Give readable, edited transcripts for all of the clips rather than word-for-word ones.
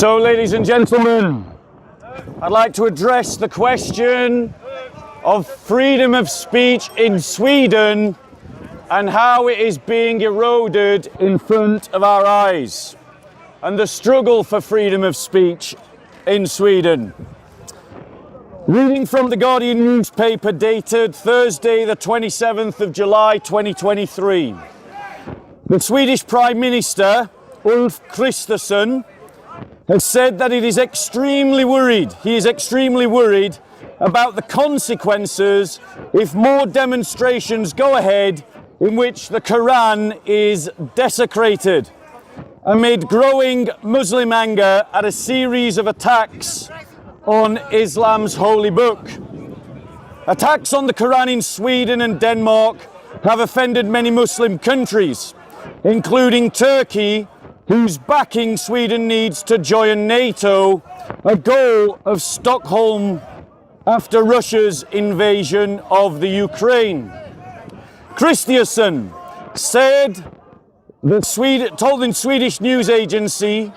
So, ladies and gentlemen, I'd like to address the question of freedom of speech in Sweden and how it is being eroded in front of our eyes, and the struggle for freedom of speech in Sweden. Reading from the Guardian newspaper dated Thursday the 27th of July 2023. The Swedish Prime Minister, Ulf Kristersson, has said that he is extremely worried about the consequences if more demonstrations go ahead in which the Quran is desecrated, amid growing Muslim anger at a series of attacks on Islam's holy book. Attacks on the Quran in Sweden and Denmark have offended many Muslim countries, including Turkey, whose backing Sweden needs to join NATO, a goal of Stockholm after Russia's invasion of the Ukraine. Kristersson told the Swedish news agency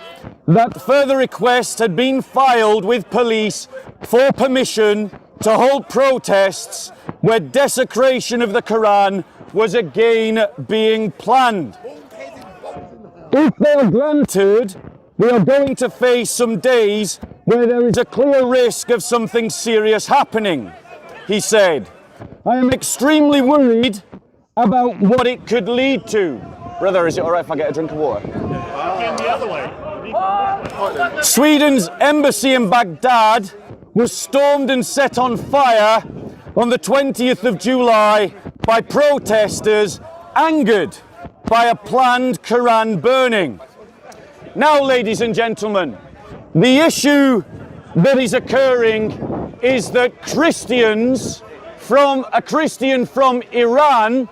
that further requests had been filed with police for permission to hold protests where desecration of the Quran was again being planned. If they are granted, we are going to face some days where there is a clear risk of something serious happening, he said. I am extremely worried about what it could lead to. Brother, is it all right if I get a drink of water? The other way. Sweden's embassy in Baghdad was stormed and set on fire on the 20th of July by protesters angered by a planned Quran burning. Now, ladies and gentlemen, the issue that is occurring is that a Christian from Iran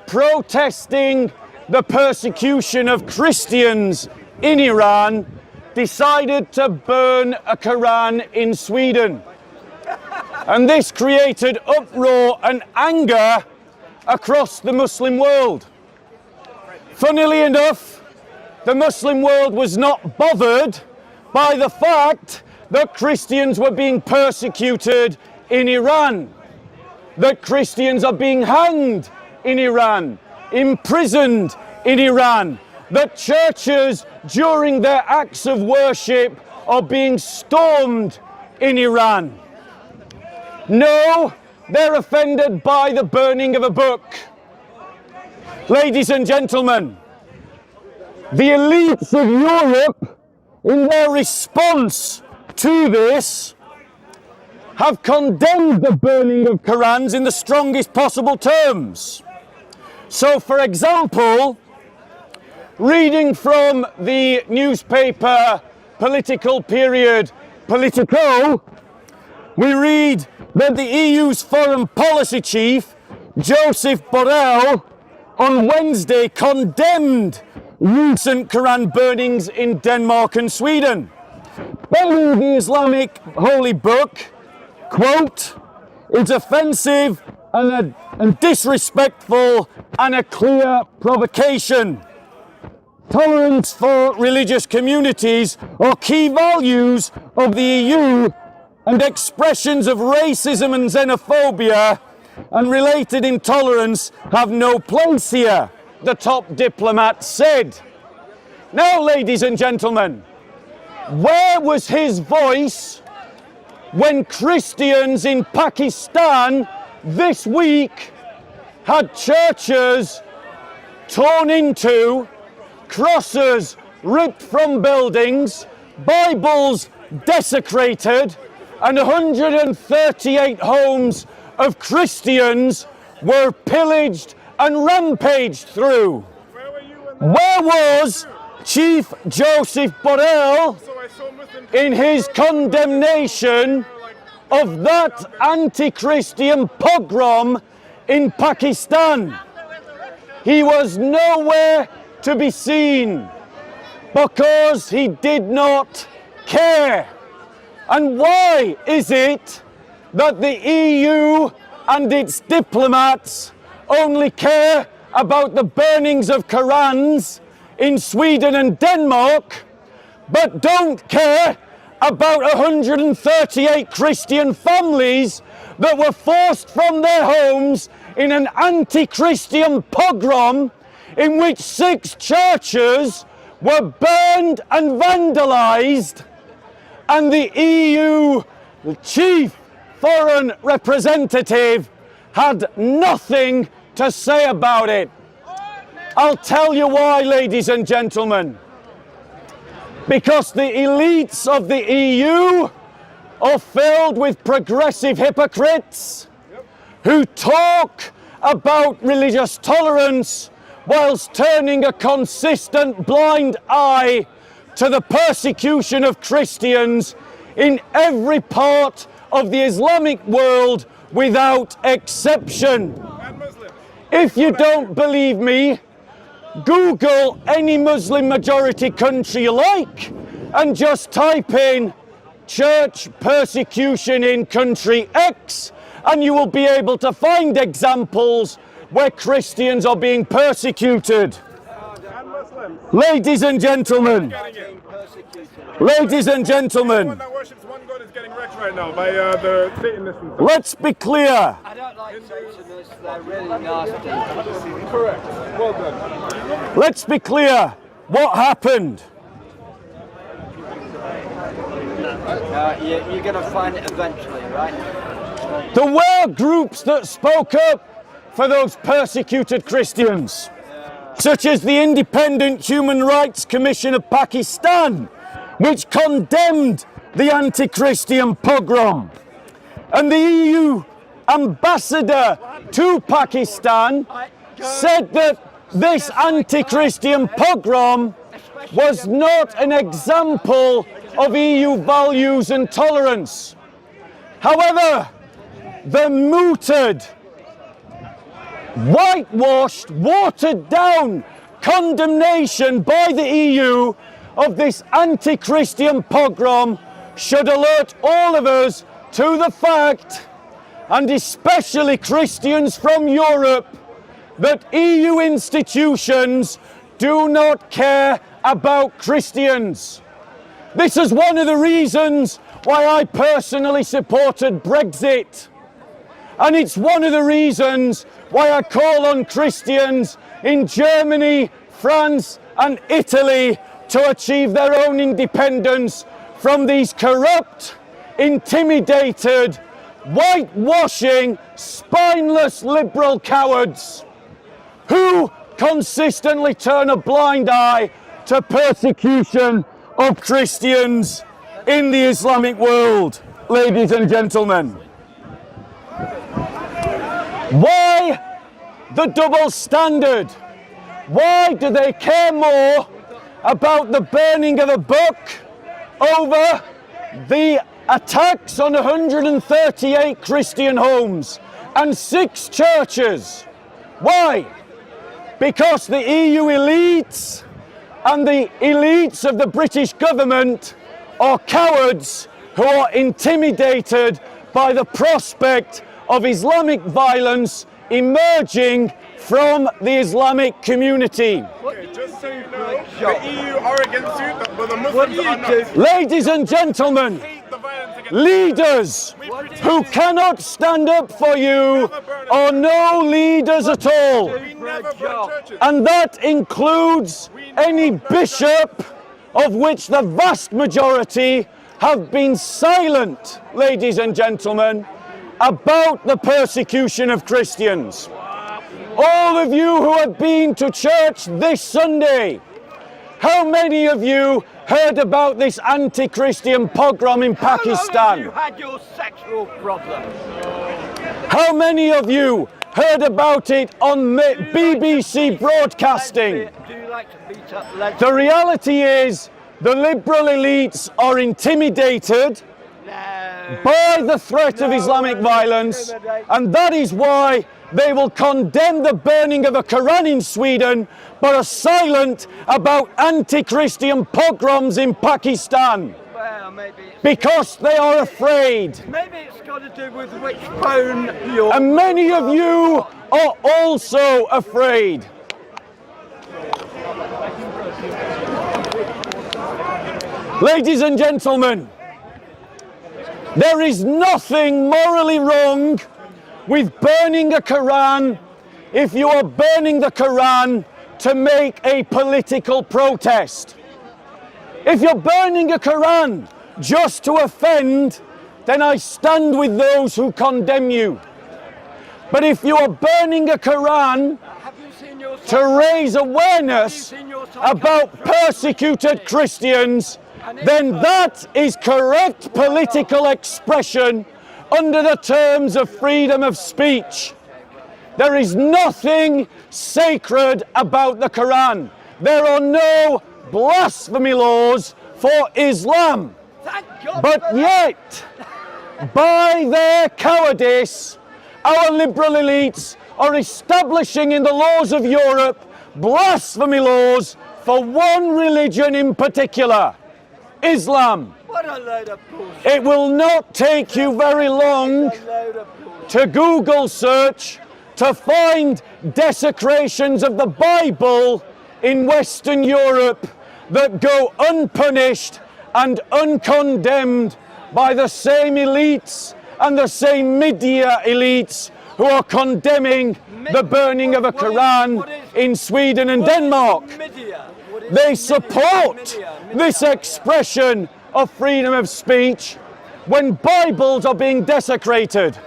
protesting the persecution of Christians in Iran decided to burn a Quran in Sweden. And this created uproar and anger across the Muslim world. Funnily enough, the Muslim world was not bothered by the fact that Christians were being persecuted in Iran, that Christians are being hanged in Iran, imprisoned in Iran, that churches during their acts of worship are being stormed in Iran. No, they're offended by the burning of a book. Ladies and gentlemen, the elites of Europe, in their response to this, have condemned the burning of Qurans in the strongest possible terms. So, for example, reading from the newspaper political period Politico, we read that the EU's foreign policy chief, Joseph Borrell, on Wednesday condemned recent Quran burnings in Denmark and Sweden. Burning the Islamic holy book, quote, "is offensive and disrespectful and a clear provocation. Tolerance for religious communities are key values of the EU, and expressions of racism and xenophobia and related intolerance have no place here," the top diplomat said. Now, ladies and gentlemen, where was his voice when Christians in Pakistan this week had churches torn into, crosses ripped from buildings, Bibles desecrated, and 138 homes of Christians were pillaged and rampaged through? Where was Chief Joseph Borrell in his condemnation of that anti-Christian pogrom in Pakistan? He was nowhere to be seen because he did not care. And why is it that the EU and its diplomats only care about the burnings of Qurans in Sweden and Denmark, but don't care about 138 Christian families that were forced from their homes in an anti-Christian pogrom in which 6 churches were burned and vandalised, and the EU chief foreign representative had nothing to say about it. I'll tell you why, ladies and gentlemen. Because the elites of the EU are filled with progressive hypocrites who talk about religious tolerance whilst turning a consistent blind eye to the persecution of Christians in every part of the Islamic world without exception. If you don't believe me, Google any Muslim majority country you like and just type in church persecution in country X and you will be able to find examples where Christians are being persecuted. Ladies and gentlemen, ladies and gentlemen, That worships one God is getting wrecked right now by the Satanists. let's be clear. I don't like Satanists, they're really nasty. Correct. Well done. Let's be clear. What happened? You're going to find it eventually, right? There were groups that spoke up for those persecuted Christians, such as the Independent Human Rights Commission of Pakistan, which condemned the anti-Christian pogrom. And the EU ambassador to Pakistan said that this anti-Christian pogrom was not an example of EU values and tolerance. However, the mooted, whitewashed, watered down condemnation by the EU of this anti-Christian pogrom should alert all of us to the fact, and especially Christians from Europe, that EU institutions do not care about Christians. This is one of the reasons why I personally supported Brexit. And it's one of the reasons why I call on Christians in Germany, France and Italy to achieve their own independence from these corrupt, intimidated, whitewashing, spineless liberal cowards who consistently turn a blind eye to persecution of Christians in the Islamic world. Ladies and gentlemen, why the double standard? Why do they care more about the burning of a book over the attacks on 138 Christian homes and 6 churches? Why? Because the EU elites and the elites of the British government are cowards who are intimidated by the prospect of Islamic violence emerging from the Islamic community. Okay, just so you know, the EU are against you, but the Muslims are not. Ladies and gentlemen, Hate the violence against leaders who cannot stand up for you are no leaders at all. We never burn churches. And that includes any bishop, of which the vast majority have been silent, ladies and gentlemen, about the persecution of Christians. All of you who have been to church this Sunday, how many of you heard about this anti-Christian pogrom in Pakistan? You had your sexual problem. How many of you heard about it on BBC broadcasting? Do you like to beat up lesbians? The reality is the liberal elites are intimidated No. by the threat of Islamic violence, and that is why they will condemn the burning of a Quran in Sweden but are silent about anti-Christian pogroms in Pakistan Well, maybe because they are afraid. maybe it's got to do with which phone you're. And many of you are also afraid. Ladies and gentlemen, there is nothing morally wrong with burning a Quran if you are burning the Quran to make a political protest. If you're burning a Quran just to offend, then I stand with those who condemn you. But if you are burning a Quran to raise awareness about persecuted Christians, then that is correct political expression under the terms of freedom of speech. There is nothing sacred about the Quran. There are no blasphemy laws for Islam. But yet, by their cowardice, our liberal elites are establishing in the laws of Europe blasphemy laws for one religion in particular, Islam. What a load of bullshit. It will not take you very long to Google search to find desecrations of the Bible in Western Europe that go unpunished and uncondemned by the same elites and the same media elites who are condemning the burning of a Quran in Sweden and Denmark. They support this expression of freedom of speech when Bibles are being desecrated.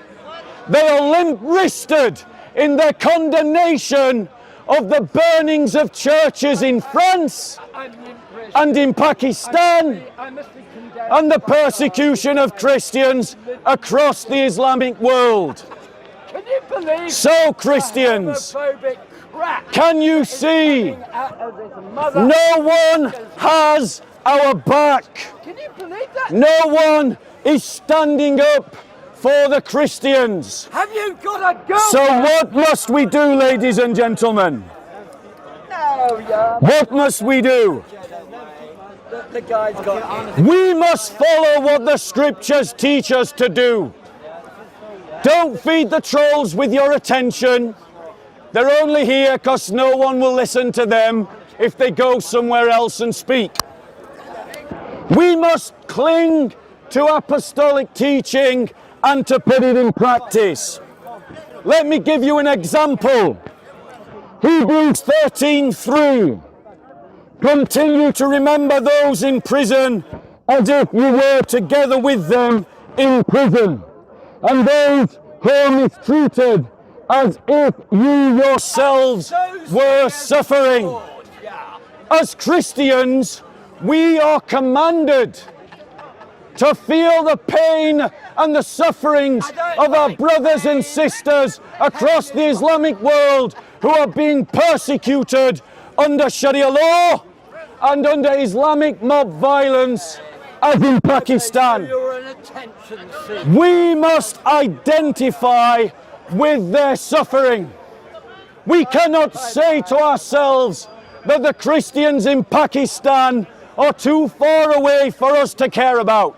They are limp-wristed in their condemnation of the burnings of churches in France and in Pakistan and the persecution of Christians across the Islamic world. Can you believe So, Christians, homophobic crap can you see out of this mother? no one has our back? Can you believe that? No one is standing up for the Christians. Have you got a girl? So what must we do, ladies and gentlemen? No, yeah. What must we do? The guy's got We must follow what the scriptures teach us to do. Don't feed the trolls with your attention. They're only here because no one will listen to them if they go somewhere else and speak. We must cling to apostolic teaching and to put it in practice. Let me give you an example. Hebrews 13:3. Continue to remember those in prison as if you were together with them in prison, and those who are mistreated as if you yourselves were suffering. As Christians, we are commanded to feel the pain and the sufferings of our brothers and sisters across the Islamic world who are being persecuted under Sharia law and under Islamic mob violence, as in Pakistan. You're an attention seeker. We must identify with their suffering. We cannot say to ourselves that the Christians in Pakistan are too far away for us to care about.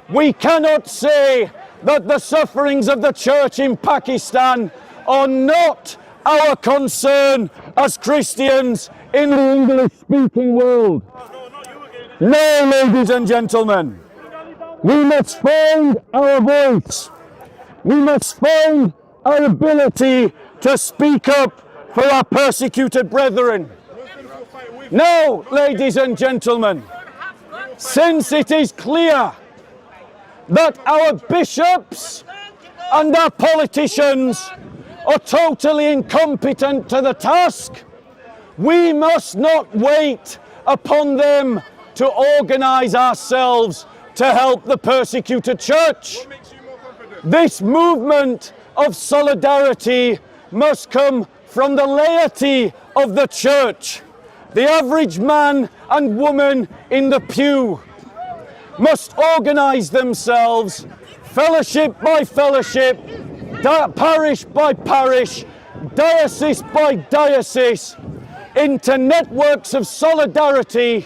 We cannot say that the sufferings of the church in Pakistan are not our concern as Christians in the English-speaking world. No, ladies and gentlemen, we must find our voice. We must find our ability to speak up for our persecuted brethren. Now, ladies and gentlemen, since it is clear that our bishops and our politicians are totally incompetent to the task, we must not wait upon them to organize ourselves to help the persecuted church. This movement of solidarity must come from the laity of the church. The average man and woman in the pew must organize themselves, fellowship by fellowship, parish by parish, diocese by diocese, into networks of solidarity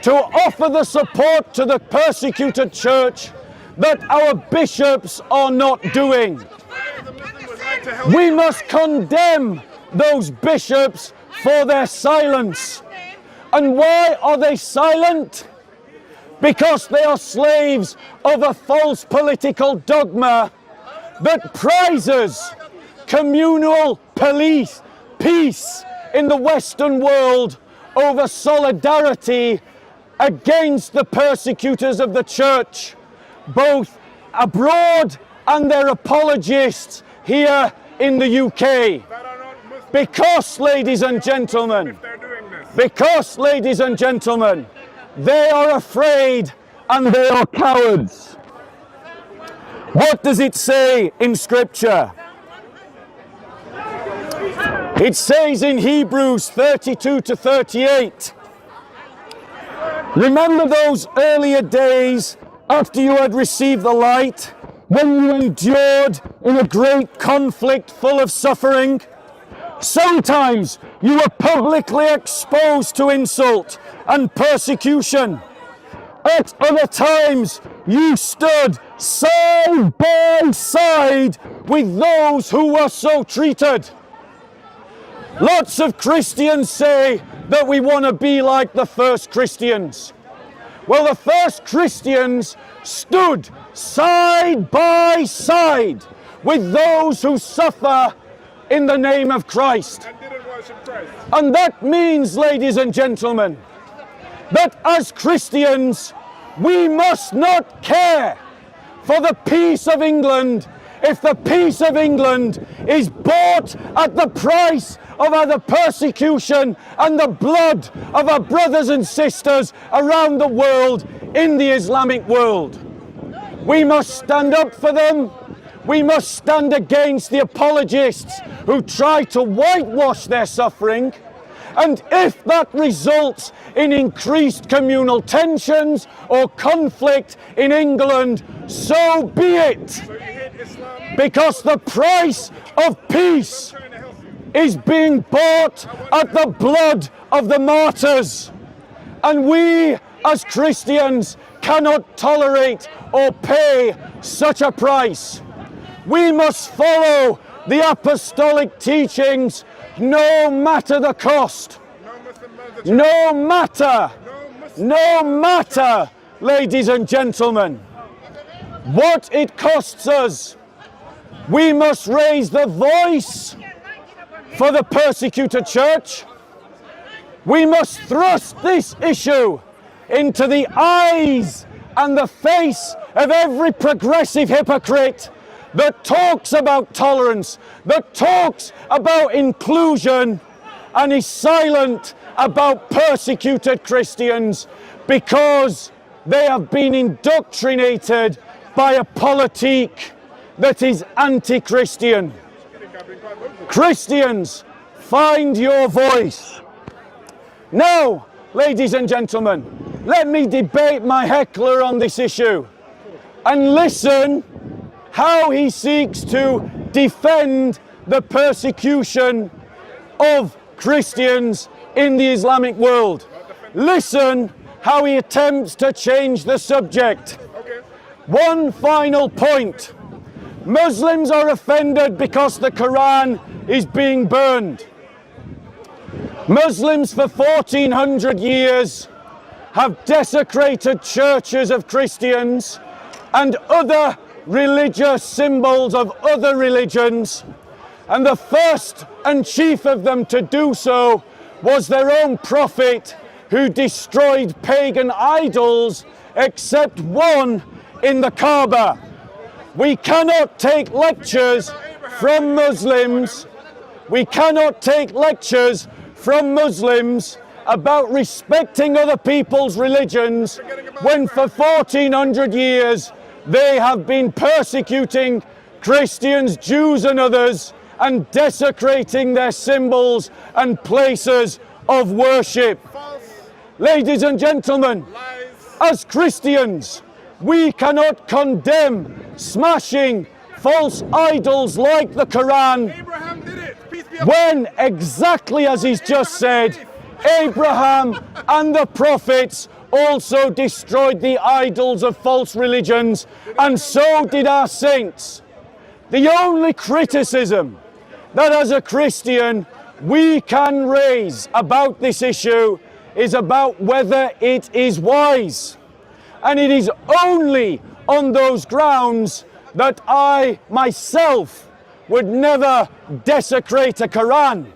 to offer the support to the persecuted church that our bishops are not doing. We must condemn those bishops for their silence. And why are they silent? because they are slaves of a false political dogma that prizes communal peace in the Western world over solidarity against the persecutors of the church, both abroad and their apologists here in the UK. That are not Muslims Because, ladies and gentlemen, if they're doing this. because, ladies and gentlemen, they are afraid and they are cowards. What does it say in Scripture? It says in Hebrews 32 to 38, remember those earlier days after you had received the light, when you endured in a great conflict full of suffering? Sometimes you were publicly exposed to insult and persecution. At other times, you stood side by side with those who were so treated. Lots of Christians say that we want to be like the first Christians. Well, the first Christians stood side by side with those who suffer in the name of Christ. And didn't worship Christ. And that means, ladies and gentlemen, that as Christians, we must not care for the peace of England if the peace of England is bought at the price of either persecution and the blood of our brothers and sisters around the world in the Islamic world. We must stand up for them. We must stand against the apologists who try to whitewash their suffering. And if that results in increased communal tensions or conflict in England, so be it. So you hate Islam? Because the price of peace Trying to help you. is being bought at the blood of the martyrs. And we as Christians cannot tolerate or pay such a price. We must follow the apostolic teachings no matter the cost. No Muslim murder. No matter, No Muslim. no matter, ladies and gentlemen, what it costs us. We must raise the voice for the persecuted church. We must thrust this issue into the eyes and the face of every progressive hypocrite that talks about tolerance, that talks about inclusion, and is silent about persecuted Christians because they have been indoctrinated by a politique that is anti-Christian. Christians, find your voice. Now, ladies and gentlemen, let me debate my heckler on this issue and listen how he seeks to defend the persecution of Christians in the Islamic world. Listen how he attempts to change the subject. Okay. One final point. Muslims are offended because the Quran is being burned. Muslims for 1400 years have desecrated churches of Christians and other religious symbols of other religions, and the first and chief of them to do so was their own prophet, who destroyed pagan idols except one in the Kaaba. We cannot take lectures from Muslims. We cannot take lectures from Muslims about respecting other people's religions when for 1400 years they have been persecuting Christians, Jews and others and desecrating their symbols and places of worship. False. Ladies and gentlemen, Lies. as Christians, we cannot condemn smashing false idols like the Quran Abraham did it. Peace be upon when, exactly as he's just said, Abraham and the prophets also destroyed the idols of false religions, and so did our saints. The only criticism that as a Christian we can raise about this issue is about whether it is wise. And it is only on those grounds that I myself would never desecrate a Quran,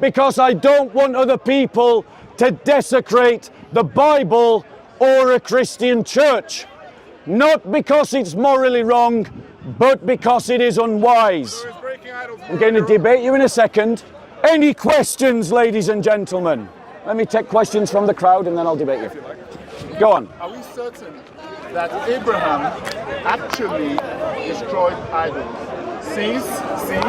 because I don't want other people to desecrate the Bible or a Christian church. Not because it's morally wrong, but because it is unwise. I'm going to debate you in a second. Any questions, ladies and gentlemen? Let me take questions from the crowd and then I'll debate you. Go on. Are we certain that Abraham actually destroyed idols? Since it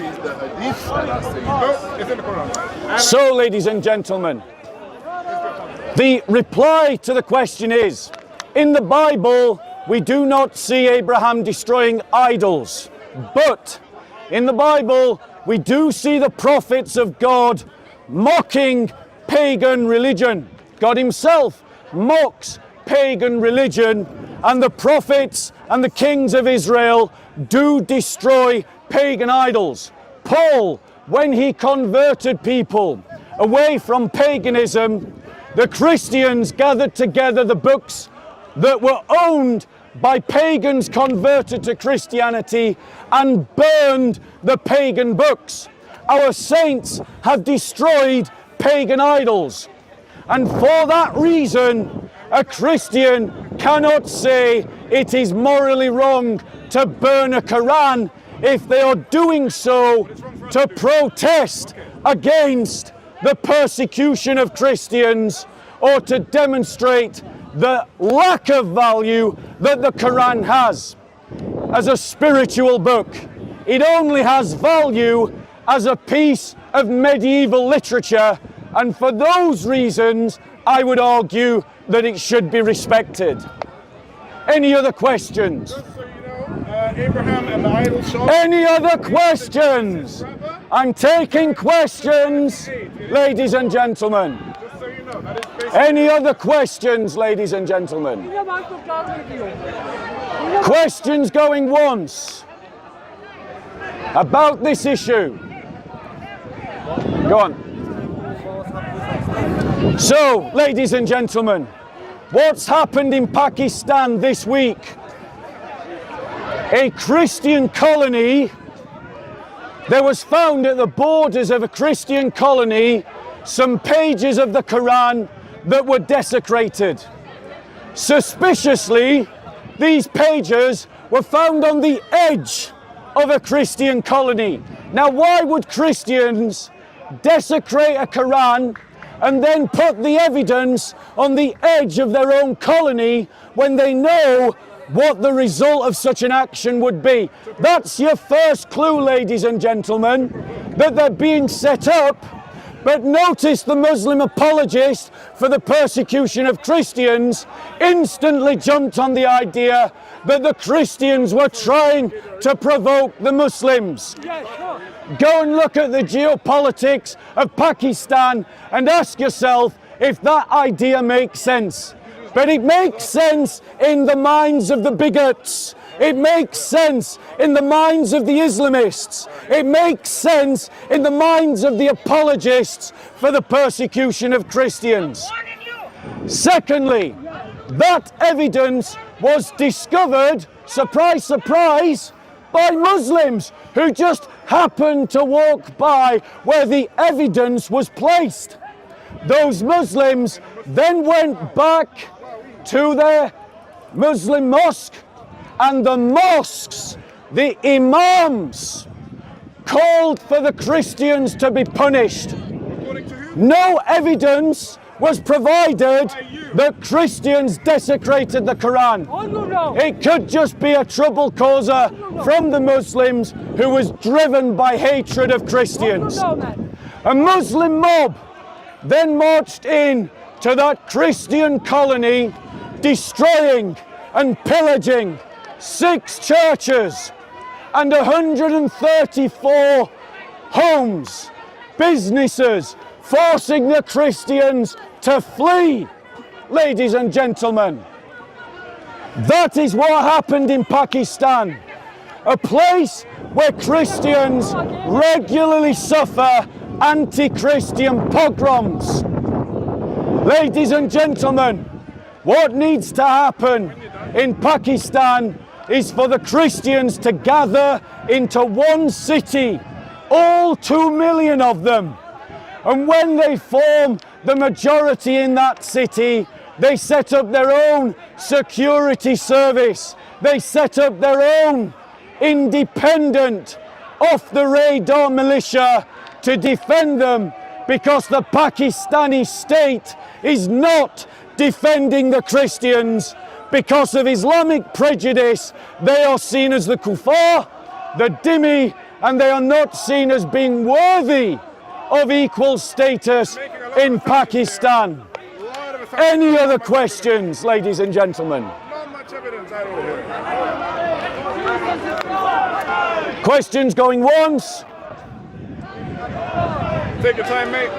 is the hadith that are saying. No, it's in the Quran. So, ladies and gentlemen, the reply to the question is, in the Bible, we do not see Abraham destroying idols, but in the Bible, we do see the prophets of God mocking pagan religion. God himself mocks pagan religion, and the prophets and the kings of Israel do destroy pagan idols. Paul, when he converted people away from paganism, the Christians gathered together the books that were owned by pagans converted to Christianity and burned the pagan books. Our saints have destroyed pagan idols. And for that reason, a Christian cannot say it is morally wrong to burn a Quran if they are doing so to protest against the persecution of Christians or to demonstrate the lack of value that the Quran has as a spiritual book. It only has value as a piece of medieval literature, and for those reasons I would argue that it should be respected. Any other questions? Just so you know, Abraham and the idol shop. Any other questions? I'm taking questions, ladies and gentlemen. Just so you know, that is basically. Any other questions, ladies and gentlemen? Questions going once about this issue? Go on. So, ladies and gentlemen, what's happened in Pakistan this week? A Christian colony. There was found at the borders of a Christian colony some pages of the Quran that were desecrated. Suspiciously, these pages were found on the edge of a Christian colony. Now, why would Christians desecrate a Quran and then put the evidence on the edge of their own colony when they know what the result of such an action would be? That's your first clue, ladies and gentlemen, that they're being set up. But notice the Muslim apologist for the persecution of Christians instantly jumped on the idea that the Christians were trying to provoke the Muslims. Go and look at the geopolitics of Pakistan and ask yourself if that idea makes sense. But it makes sense in the minds of the bigots. It makes sense in the minds of the Islamists. It makes sense in the minds of the apologists for the persecution of Christians. Secondly, that evidence was discovered, surprise, surprise, by Muslims who just happened to walk by where the evidence was placed. Those Muslims then went back to their Muslim mosque, and the mosques, the imams, called for the Christians to be punished. No evidence was provided that Christians desecrated the Quran. It could just be a trouble causer from the Muslims who was driven by hatred of Christians. A Muslim mob then marched in to that Christian colony, destroying and pillaging 6 churches and 134 homes, businesses, forcing the Christians to flee. Ladies and gentlemen, that is what happened in Pakistan, a place where Christians regularly suffer anti-Christian pogroms. Ladies and gentlemen, What needs to happen in Pakistan is for the Christians to gather into one city, all 2 million of them. And when they form the majority in that city, they set up their own security service. They set up their own independent, off-the-radar militia to defend them, because the Pakistani state is not defending the Christians. Because of Islamic prejudice, they are seen as the kuffar, the dhimmi, and they are not seen as being worthy of equal status in Pakistan. Any other questions, ladies and gentlemen? Not much evidence out over here. Questions going once? Take your time, mate.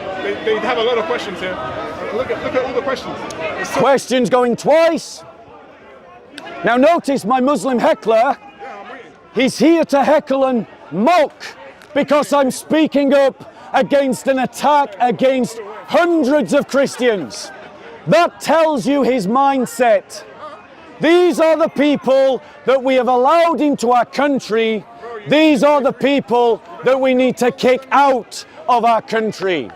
They have a lot of questions here. Look at all the questions. Questions going twice? Now notice my Muslim heckler, Yeah, I'm waiting. he's here to heckle and mock because I'm speaking up against an attack against hundreds of Christians. That tells you his mindset. These are the people that we have allowed into our country. These are the people that we need to kick out of our country.